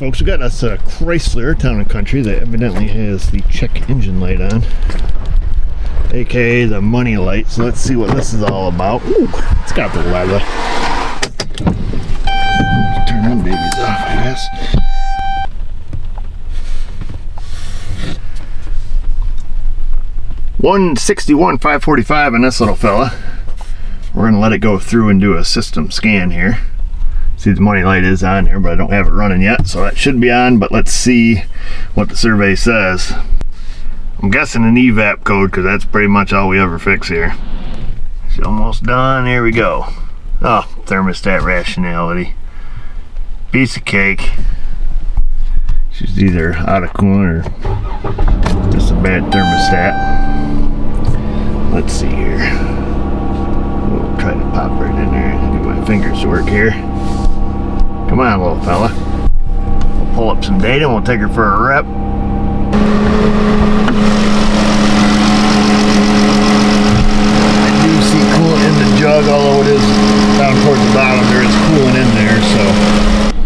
folks, we got us a Chrysler Town and Country that evidently has the check engine light on, aka the money light. So let's see what this is all about. Ooh, it's got the leather. Turn them babies off, I guess. $161,545 on this little fella. We're gonna let it go through and do a system scan here. See, the money light is on here, but I don't have it running yet, so that should be on. But let's see what the survey says. I'm guessing an evap code, because that's pretty much all we ever fix here. It's almost done. Here we go. Oh, thermostat rationality. Piece of cake. She's either out of coolant or just a bad thermostat. Let's see here. We'll try to pop right in there and get my fingers to work here. Come on, little fella. We'll pull up some data and we'll take her for a rep. I do see coolant in the jug, although it is down towards the bottom. There is coolant in there, so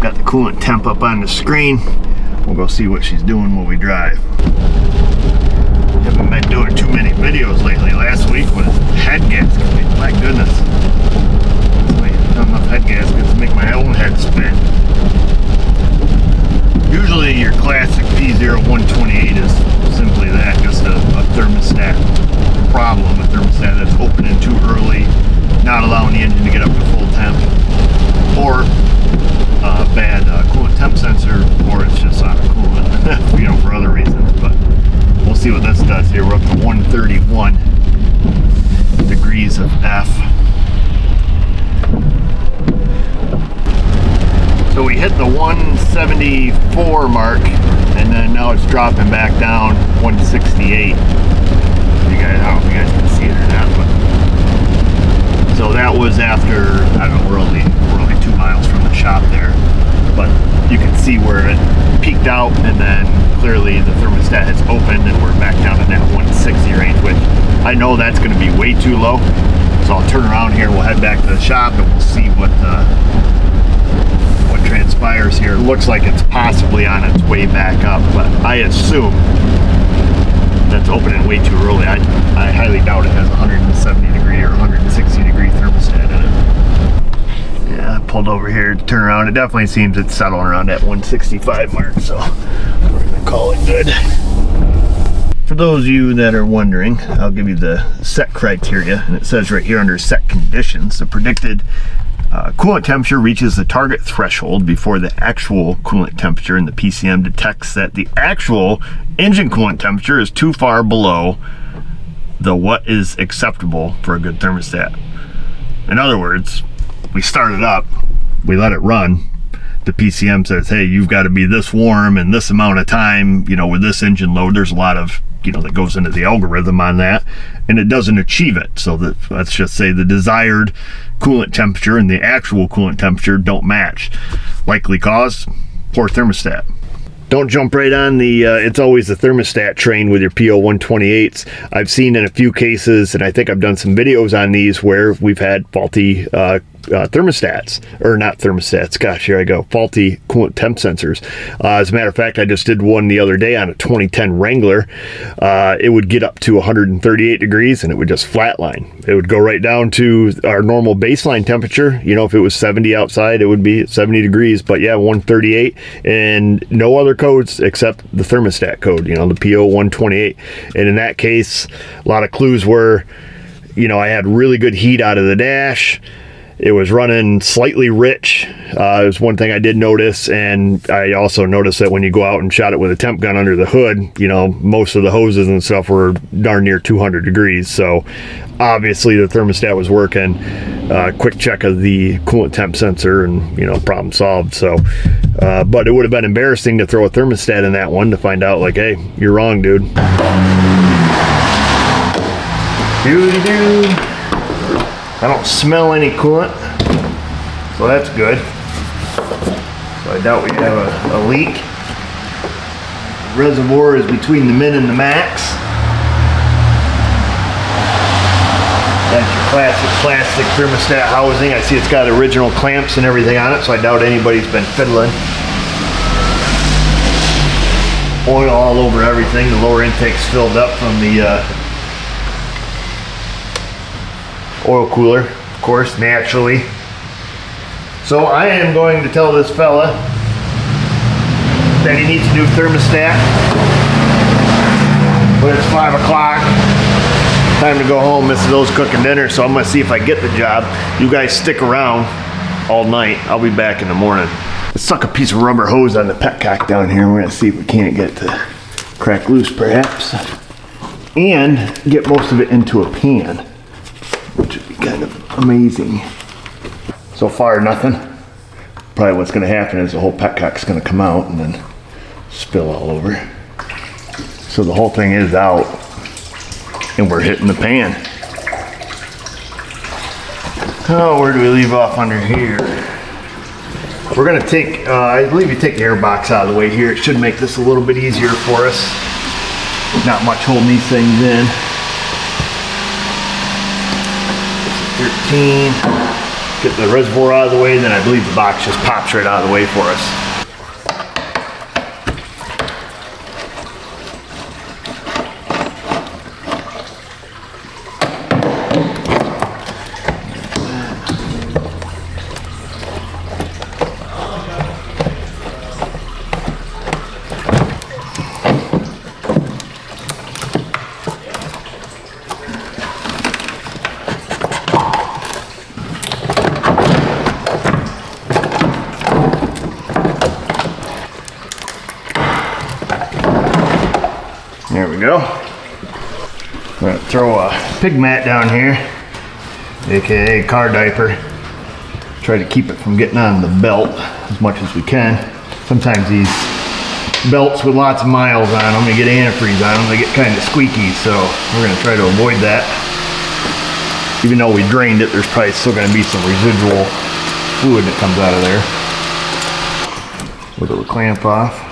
got the coolant temp up on the screen. We'll go see what she's doing while we drive. Haven't been doing too many videos lately. Last week was head gasket. My goodness. Not enough head gaskets to make my own head spin. Usually your classic P0128 is simply that, just a thermostat problem, a thermostat that's opening too early, not allowing the engine to get up to full temp, or a bad coolant temp sensor, or it's just out of coolant, you know, for other reasons. But we'll see what this does here. We're up to 131 degrees of F. So we hit the 174 mark, and then now it's dropping back down 168. You guys, I don't know if you guys can see it or not, but so that was after, I don't know, we're only 2 miles from the shop there, but you can see where it peaked out, and then clearly the thermostat has opened, and we're back down in that 160 range, which I know that's going to be way too low. So I'll turn around here, we'll head back to the shop, and we'll see what transpires here. It looks like it's possibly on its way back up, but I assume that's opening way too early. I highly doubt it has 170 degree or 160 degree thermostat in it. Yeah, I pulled over here to turn around. It definitely seems it's settling around that 165 mark, so we're gonna call it good. For those of you that are wondering, I'll give you the set criteria, and it says right here under set conditions, the predicted coolant temperature reaches the target threshold before the actual coolant temperature, and the PCM detects that the actual engine coolant temperature is too far below the what is acceptable for a good thermostat. In other words, we start it up, we let it run, the PCM says, hey, you've got to be this warm in this amount of time, you know, with this engine load. There's a lot of, you know, that goes into the algorithm on that, and it doesn't achieve it. So that, let's just say the desired coolant temperature and the actual coolant temperature don't match. Likely cause, poor thermostat. Don't jump right on the it's always the thermostat train with your PO128s. I've seen in a few cases, and I think I've done some videos on these, where we've had faulty thermostats, or not thermostats, gosh, here I go, faulty coolant temp sensors. As a matter of fact, I just did one the other day on a 2010 Wrangler. It would get up to 138 degrees and it would just flatline. It would go right down to our normal baseline temperature. You know, if it was 70 outside, it would be 70 degrees, but yeah, 138, and no other codes except the thermostat code, you know, the PO128. And in that case, a lot of clues were, you know, I had really good heat out of the dash. It was running slightly rich. It was one thing I did notice, and I also noticed that when you go out and shot it with a temp gun under the hood, you know, most of the hoses and stuff were darn near 200 degrees. So obviously the thermostat was working. Quick check of the coolant temp sensor, and, you know, problem solved. So, but it would have been embarrassing to throw a thermostat in that one to find out, like, hey, you're wrong, dude. Dude. I don't smell any coolant, so that's good. So I doubt we have a leak. The reservoir is between the min and the max. That's your classic plastic thermostat housing. I see it's got original clamps and everything on it, so I doubt anybody's been fiddling. oil all over everything. The lower intake's filled up from the oil cooler, of course, naturally. So I am going to tell this fella that he needs to do thermostat. But it's 5 o'clock. Time to go home. Mrs. O's cooking dinner, so I'm gonna see if I get the job. You guys stick around all night. I'll be back in the morning. Let's suck a piece of rubber hose on the petcock down here. We're gonna see if we can't get it to crack loose perhaps. And get most of it into a pan, which would be kind of amazing. So far, nothing. Probably what's gonna happen is the whole petcock's gonna come out and then spill all over. So the whole thing is out and we're hitting the pan. Oh, where do we leave off under here? We're gonna take, I believe you take the air box out of the way here. It should make this a little bit easier for us. Not much holding these things in. 13. Get the reservoir out of the way, then I believe the box just pops right out of the way for us. There we go. I'm gonna throw a pig mat down here, aka car diaper. Try to keep it from getting on the belt as much as we can. Sometimes these belts with lots of miles on them, they get antifreeze on them, they get kind of squeaky, so we're gonna try to avoid that. Even though we drained it, there's probably still gonna be some residual fluid that comes out of there. Wiggle the clamp off.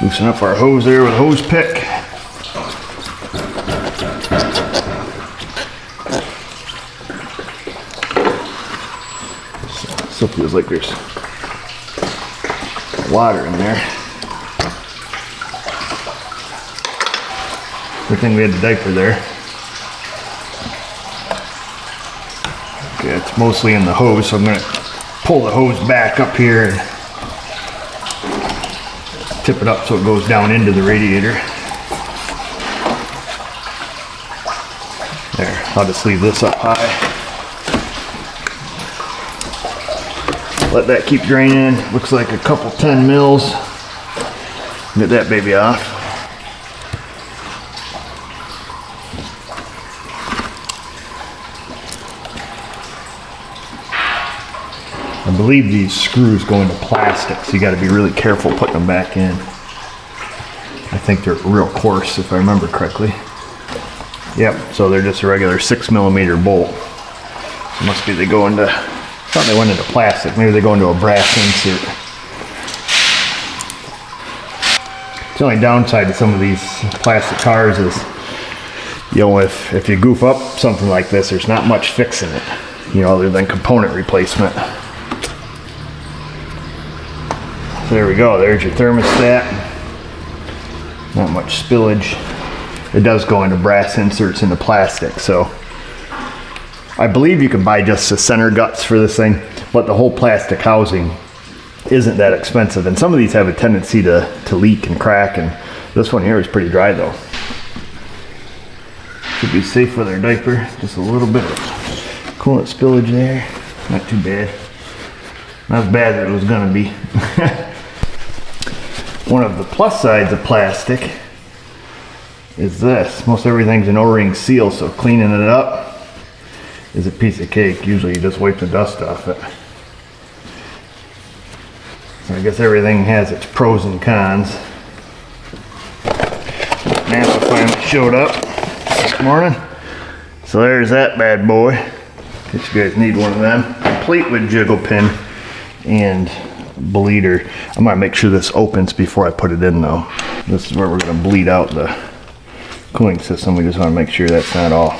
Loosen up our hose there with a hose pick. Still feels like there's water in there. Good thing we had the diaper there. Okay, it's mostly in the hose, so I'm going to pull the hose back up here and tip it up so it goes down into the radiator. There, I'll just leave this up high. Let that keep draining. Looks like a couple 10 mils. Get that baby off. I believe these screws go into plastic, so you got to be really careful putting them back in. I think they're real coarse, if I remember correctly. Yep, so they're just a regular 6mm bolt. So must be they go into, I thought they went into plastic. Maybe they go into a brass insert. The only downside to some of these plastic cars is, you know, if you goof up something like this, there's not much fixing it, you know, other than component replacement. So there we go, there's your thermostat. Not much spillage. It does go into brass inserts into plastic, so I believe you can buy just the center guts for this thing, but the whole plastic housing isn't that expensive. And some of these have a tendency to leak and crack, and this one here is pretty dry though. Should be safe with our diaper. Just a little bit of coolant spillage there. Not too bad. Not as bad as it was gonna be. One of the plus sides of plastic is this. Most everything's an O-ring seal, so cleaning it up is a piece of cake. Usually you just wipe the dust off it. So I guess everything has its pros and cons. NASA finally showed up this morning. So there's that bad boy. In case you guys need one of them. Complete with jiggle pin and bleeder. I'm gonna make sure this opens before I put it in though. This is where we're gonna bleed out the cooling system. We just want to make sure that's not all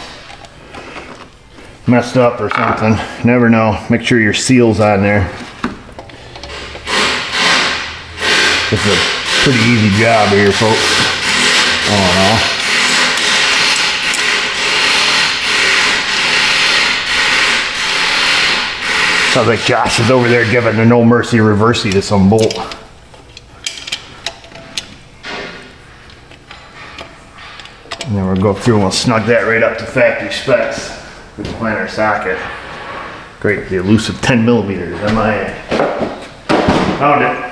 messed up or something. You never know. Make sure your seal's on there. It's a pretty easy job here, folks. All in all. Sounds like Josh is over there giving a no mercy reversey to some bolt. And then we'll go through and we'll snug that right up to factory specs. We can find our socket. Great, the elusive 10 millimeters. I found it.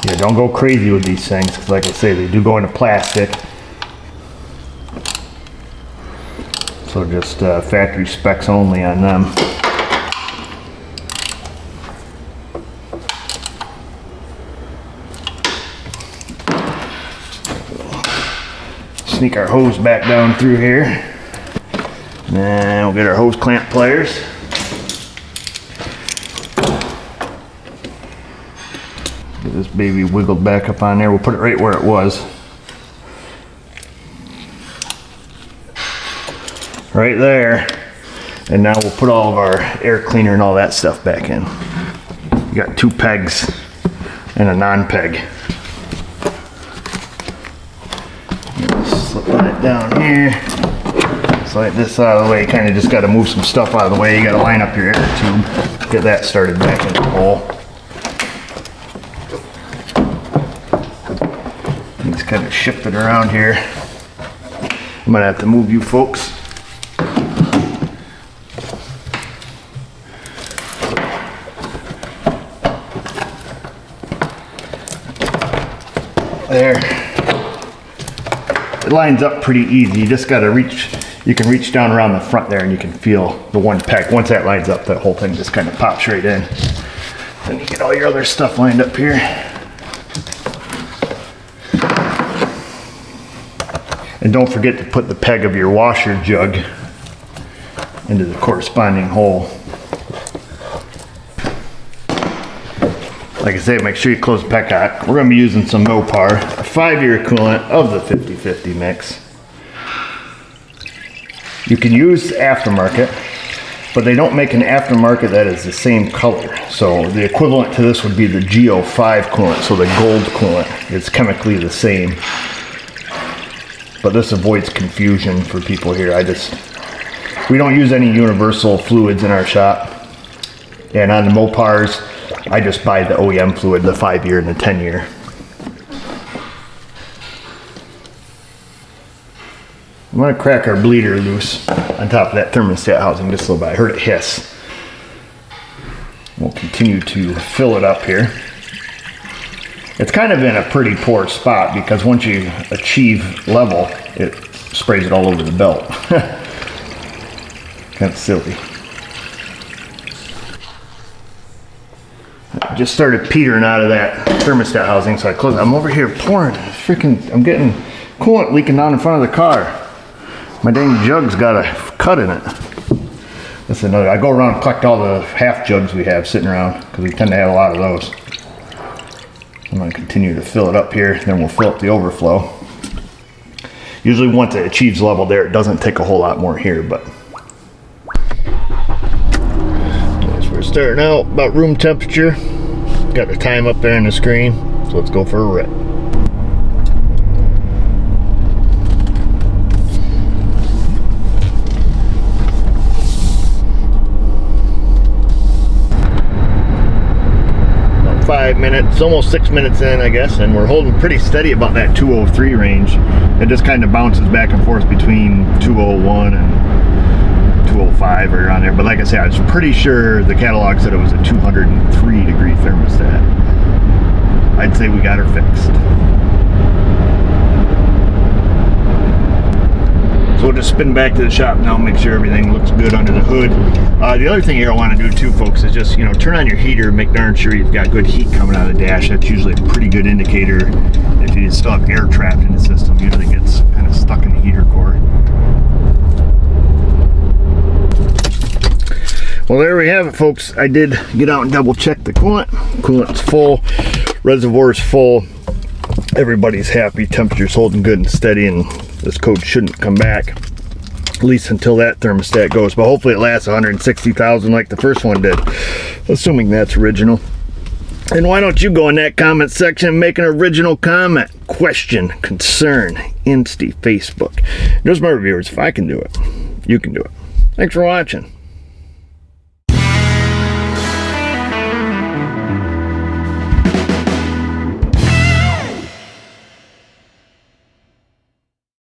Yeah, don't go crazy with these things, because like I say, they do go into plastic. So just factory specs only on them. Sneak our hose back down through here. And we'll get our hose clamp pliers. Get this baby wiggled back up on there. We'll put it right where it was. Right there. And now we'll put all of our air cleaner and all that stuff back in. We got 2 pegs and a non-peg. Slip that down here. Slide this out of the way. You kind of just got to move some stuff out of the way. You got to line up your air tube. Get that started back in the hole. Just kind of shift it around here. I'm going to have to move you folks. There. It lines up pretty easy. You just got to reach, you can reach down around the front there and you can feel the one peg. Once that lines up, that whole thing just kind of pops right in. Then you get all your other stuff lined up here. And don't forget to put the peg of your washer jug into the corresponding hole. Like I say, make sure you close the petcock. We're going to be using some Mopar, a 5-year coolant of the 50/50 mix. You can use aftermarket, but they don't make an aftermarket that is the same color. So the equivalent to this would be the GO5 coolant, so the gold coolant. It's chemically the same. But this avoids confusion for people here. We don't use any universal fluids in our shop. And on the Mopars, I just buy the OEM fluid, the 5-year and the 10-year. I'm gonna crack our bleeder loose on top of that thermostat housing just a little bit. I heard it hiss. We'll continue to fill it up here. It's kind of in a pretty poor spot because once you achieve level, it sprays it all over the belt. Kind of silly. I just started petering out of that thermostat housing, so I closed. I'm over here pouring I'm getting coolant leaking down in front of the car. My dang jug's got a cut in it. That's another. I go around and collect all the half jugs we have sitting around because we tend to have a lot of those. I'm going to continue to fill it up here, then we'll fill up the overflow. Usually once it achieves level there, it doesn't take a whole lot more here, but as we're starting out about room temperature, got the time up there on the screen, so let's go for a rip. About 5 minutes, almost 6 minutes in, I guess, and we're holding pretty steady about that 203 range. It just kind of bounces back and forth between 201 and 205 or around there. But like I said, I was pretty sure the catalog said it was a 203 degree thermostat. I'd say we got her fixed. So we'll just spin back to the shop now, make sure everything looks good under the hood. The other thing here I want to do too, folks, is just, turn on your heater, make darn sure you've got good heat coming out of the dash. That's usually a pretty good indicator. If you still have air trapped in the system, usually gets kind of stuck in the heater core. Well, there we have it, folks. I did get out and double check the coolant. Coolant's full, reservoir's full. Everybody's happy, temperature's holding good and steady, and this code shouldn't come back, at least until that thermostat goes. But hopefully it lasts 160,000 like the first one did, assuming that's original. And why don't you go in that comment section and make an original comment, question, concern, Insta, Facebook. There's my reviewers. If I can do it, you can do it. Thanks for watching.